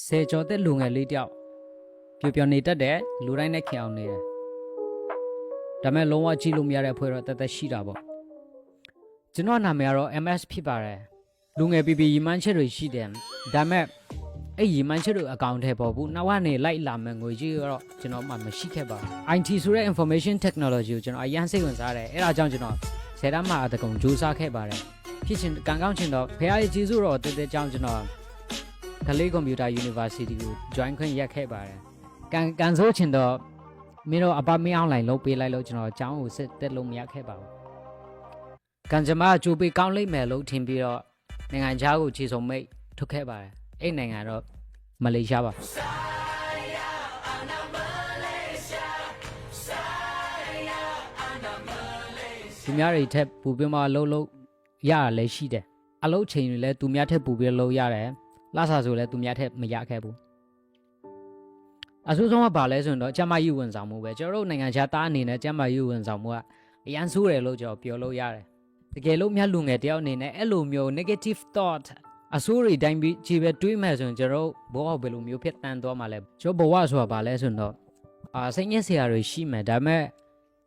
စေကျော်တဲ့လူငယ်လေးတယောက်ပျော်နေတတ်တဲ့လူတိုင်းနဲ့ခင်အောင်နေတယ်ဒါမဲ့လုံးဝကြည့်လို့မရတဲ့ဖွဲ့တော့တက်ရှိတာပေါ့ကျွန်တော်နာမည်ကတော့ MS ဖြစ်ပါတယ်လူငယ်ပီပီရီမန်းချက်တွေရှိတယ်ဒါမဲ့အဲ့ရီမန်းချက်တွေအကောင့်ထဲပေါ်ဘူးနောက်ကနေလိုက်လာမယ်ငွေကြီးတော့ကျွန်တော်မှမရှိခဲ့ပါဘူး IT ဆိုတဲ့ information technology ကိုကျွန်တော်အရန်စိတ်ဝင်စားတယ်အဲ့ဒါကြောင့်ကျွန်တော်ဆယ်တန်းမှာအတကုံစူးစမ်းခဲ့ပါတယ်ဖြစ်ချင်ကံကောင်းချင်တော့ဖခင်ရဲ့ကျေးဇူးတော်တဲ့ကြောင့်ကျွန်တော်ကလေးကွန်ပျူတာ University ကို join ခွင့်ရခဲ့ပါတယ်ကန်ဆိုးချင်တော့မင်းတို့အပမင်း online လုပ်ပေးလိုက်လို့ကျွန်တော်အကြောင်းကိုစစ်တက်လို့မရခဲ့ပါဘူးကန်ကြမအကျိုးပေးကောင်းလိမ့်မယ်လို့ထင်ပြီးတော့နိုင်ငံခြားကိုခြေစုံမိတ်ထုတ်ခဲ့ပါတယ်အဲ့နိုင်ငံတော့မလေးရှားပါသူများတွေထက်ပူပြမအလုပ်လုပ်ရတာလည်းရှိတယ်အလုပ်ချိန်တွေလည်းသူများထက်ပူပြလုပ်ရတယ်လဆာဆိုလည်းသူများထက်မရခဲ့ဘူးအဆိုးဆုံးကဘာလဲဆိုတော့ကျမကြီးဝန်ဆောင်မှုပဲကျွန်တော်တို့နိုင်ငံခြားသားအနေနဲ့ကျမကြီးဝန်ဆောင်မှုကအရန်ဆိုးတယ်လို့ကျွန်တော်ပြောလို့ရတယ်တကယ်လို့မြတ်လူငယ်တယောက်အနေနဲ့အဲ့လိုမျိုး negative thought အဆိုးတွေတိုင်းပြီးခြေပဲတွေးမယ်ဆိုရင်ကျွန်တော်ဘောဘယ်လိုမျိုးဖြစ်တန်းသွားမှာလဲကျွန်တော်ဘဝဆိုတာဘာလဲဆိုတော့စိတ်ညစ်စရာတွေရှိမယ်ဒါပေမဲ့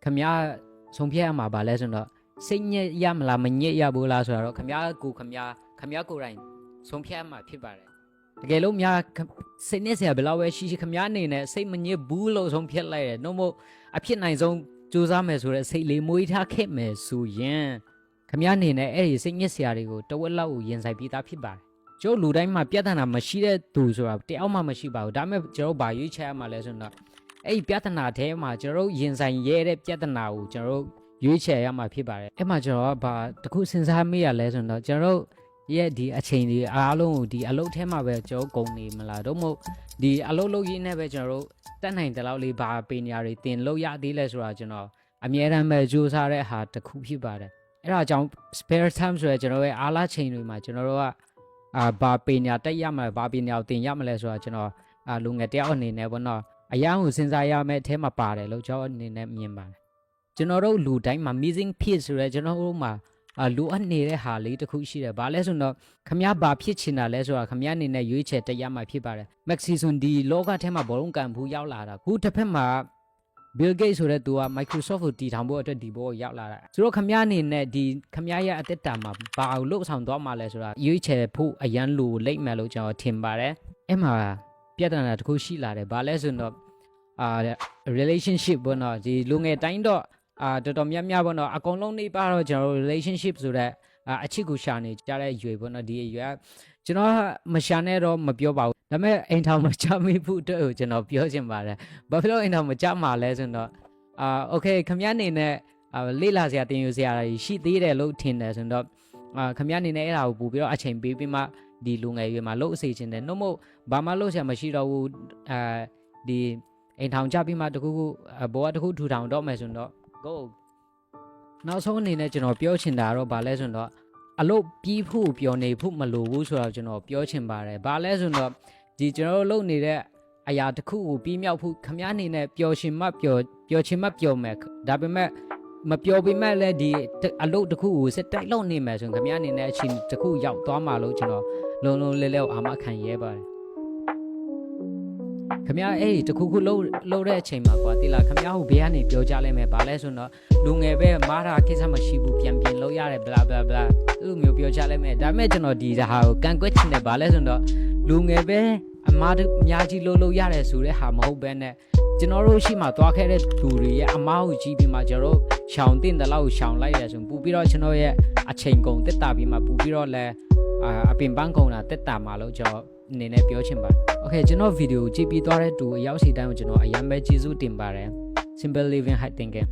ခမည်းဆုံးဖြတ်ရမှာဘာလဲဆိုတော့စိတ်ညစ်ရမလားမညစ်ရဘူးလားဆိုတော့ခမည်းကိုယ်တိုင်ဆုံးဖြတ်မှာဖြစ်ပါတယ်တကယ်လို့များစိတ်နဲ့ဆရာဘယ်လောက်ပဲရှိခမည်းအနေနဲ့စိတ်မညစ်ဘူးလို့ဆုံးဖြတ်လိုက်တယ်နှုတ်မို့အဖြစ်နိုင်ဆုံးစူးစမ်းမယ်ဆိုတဲ့စိတ်လေးမွေးထားခဲ့မယ်ဆိုရင်ခမည်းအနေနဲ့အဲ့ဒီစိတ်ညစ်ဆရာတွေကိုတဝက်လောက်ကိုရင်ဆိုင်ပြီးသားဖြစ်ပါတယ်ကျို့လူတိုင်းမှာပြဿနာမရှိတဲ့သူဆိုတာတယောက်မှမရှိပါဘူးဒါပေမဲ့ကျွန်တော်ဗာရွေးချယ်ရမှာလဲဆိုတော့အဲ့ဒီပြဿနာထဲမှာကျွန်တော်ရင်ဆိုင်ရတဲ့ပြဿနာကိုကျွန်တော်ရွေးချယ်ရမှာဖြစ်ပါတယ်အဲ့မှာကျွန်တော်ကဘာတခုစဉ်းစားမိရလဲဆိုတော့ကျွန်တော်ရဲ့ဒီအချိန်ဒီအားလုံးကိုဒီအလုပ်ထဲမှာပဲကျွန်တော်ကုန်နေမလားတော့မဟုတ်ဒီအလုပ်လုပ်ရင်းနဲ့ပဲကျွန်တော်တက်နိုင်တဲ့လောက်လေးဘာပညာတွေသင်လို့ရသေးလဲဆိုတာကျွန်တော်အမြဲတမ်းပဲကြိုးစားတဲ့ဟာတစ်ခုဖြစ်ပါတယ်အဲ့ဒါကြောင့် spare time ဆိုရကျွန်တော်ရဲ့အားလားချိန်တွေမှာကျွန်တော်တို့ကဘာပညာတက်ရမလဲဘာပညာကိုသင်ရမလဲဆိုတာကျွန်တော်လူငယ်တယောက်အနေနဲ့ပေါ့နော်အရန်ကိုစဉ်းစားရမယ့်အထဲမှာပါတယ်လို့ကျွန်တော်အနေနဲ့မြင်ပါတယ်ကျွန်တော်တို့လူတိုင်းမှာ missing piece ဆိုရကျွန်တော်တို့မှာလူအပ်နေတဲ့ဟာလေးတစ်ခုရှိတယ်ဘာလဲဆိုတော့ခမည်းဘာဖြစ်ချင်တာလဲဆိုတာခမည်းအနေနဲ့ရွေးချယ်တရားမှာဖြစ်ပါတယ် Maxi ဆိုဒီလောကထဲမှာဘောလုံးကန်ဘူးရောက်လာတာခုတစ်ဖက်မှာ Bill Gates ဆိုတဲ့သူက Microsoft ကိုတည်ထောင်ဖို့အတွက်ဒီဘောကိုရောက်လာတာဆိုတော့ခမည်းအနေနဲ့ဒီခမည်းရဲ့အသက်တာမှာဘာကိုလှုပ်ဆောင်သွားမှာလဲဆိုတာရွေးချယ်ဖို့အရန်လူလိမ့်မယ်လို့ကျွန်တော်ထင်ပါတယ်အဲ့မှာပြဿနာတစ်ခုရှိလာတယ်ဘာလဲဆိုတော့relationship ဘောနော်ဒီလူငယ်တိုင်းတော့တော်တော်များများပေါ့နော်အကုန်လုံးနေပါတော့ကျွန်တော် relationship ဆိုတဲ့အချစ်ကိုရှာနေကြတဲ့ရွေပေါ့နော်ဒီရွေကျွန်တော်မရှာနဲ့တော့မပြောပါဘူးဒါပေမဲ့အိမ်ထောင်မချမိဘူးအတွက်ကိုကျွန်တော်ပြောချင်ပါတယ်ဘာဖြစ်လို့အိမ်ထောင်မချမှာလဲဆိုတော့okay ခမည်းအနေနဲ့လေ့လာစရာတင်ယူစရာရှိသေးတယ်လို့ထင်တယ်ဆိုတော့ခမည်းအနေနဲ့အဲ့ဒါကိုပို့ပြီးတော့အချိန်ပေးပြီးမှဒီလူငယ်ရွေမှာလှုပ်အစေချင်တယ်နှုတ်မို့ဘာမှလှုပ်စရာမရှိတော့ဘူးဒီအိမ်ထောင်ချပြီးမှတခုခုဘောကတခုထူထောင်တော့မယ်ဆိုတော့go နောက်ဆုံးအနေနဲ့ကျွန်တော်ပြောချင်တာတော့ဗာလဲဆိုတော့အလုပ်ပြီးဖို့ပြောနေဖို့မလိုဘူးဆိုတော့ကျွန်တော်ပြောချင်ပါတယ်ဗာလဲဆိုတော့ဒီကျွန်တော်လုပ်နေတဲ့အရာတစ်ခုကိုပြီးမြောက်ဖို့ခမည်းအနေနဲ့ပျော်ချင်မှပျော်ချင်မှပျော်မယ်ဒါပေမဲ့မပျော်ပေမဲ့လည်းဒီအလုပ်တစ်ခုကိုစစ်တိုက်လုပ်နေမယ်ဆိုရင်ခမည်းအနေနဲ့အချိန်တစ်ခုရောက်သွားမှာလို့ကျွန်တော်လုံးလဲလဲအာမခံရဲပါတယ်ခမည်းအဲ့ဒီတခုခုလှုပ်တဲ့အချိန်မှာကွာတိလာခမည်းဟိုဘေးကနေပြောကြလိုက်မယ်ဗာလဲဆိုတော့လူငယ်ပဲမားတာကိစ္စမရှိဘူးပြန်လို့ရတယ် bla bla bla သူ့မျိုးပြောကြလိုက်မယ်ဒါပေမဲ့ကျွန်တော်ဒီဟာကိုကန်ကွက်ချင်တယ်ဗာလဲဆိုတော့လူငယ်ပဲအမားတို့အများကြီးလှုပ်ရတယ်ဆိုတဲ့ဟာမဟုတ်ဘဲနဲ့ကျွန်တော်တို့ရှိမှသွားခဲ့တဲ့လူတွေရဲ့အမားကိုကြည့်ပြီးမှကျွန်တော်ရှောင်တင်တဲ့လောက်ရှောင်လိုက်ရဆိုပူပြီးတော့ကျွန်တော်ရဲ့အချိန်ကုန်တက်တာပြီးမှပူပြီးတော့လဲအပင်ပန်းကုန်တာတက်တာမှာလို့ကျွန်တော်အနေနဲ့ပြောချင်ပါတယ်။ Okay ကျွန်တော်ဗီဒီယိုကြည့်ပြီးသွားတဲ့တူအရောက်စီတိုင်းကိုကျွန်တော်အရင်ပဲကျေးဇူးတင်ပါတယ်။ Simple Living High Thinking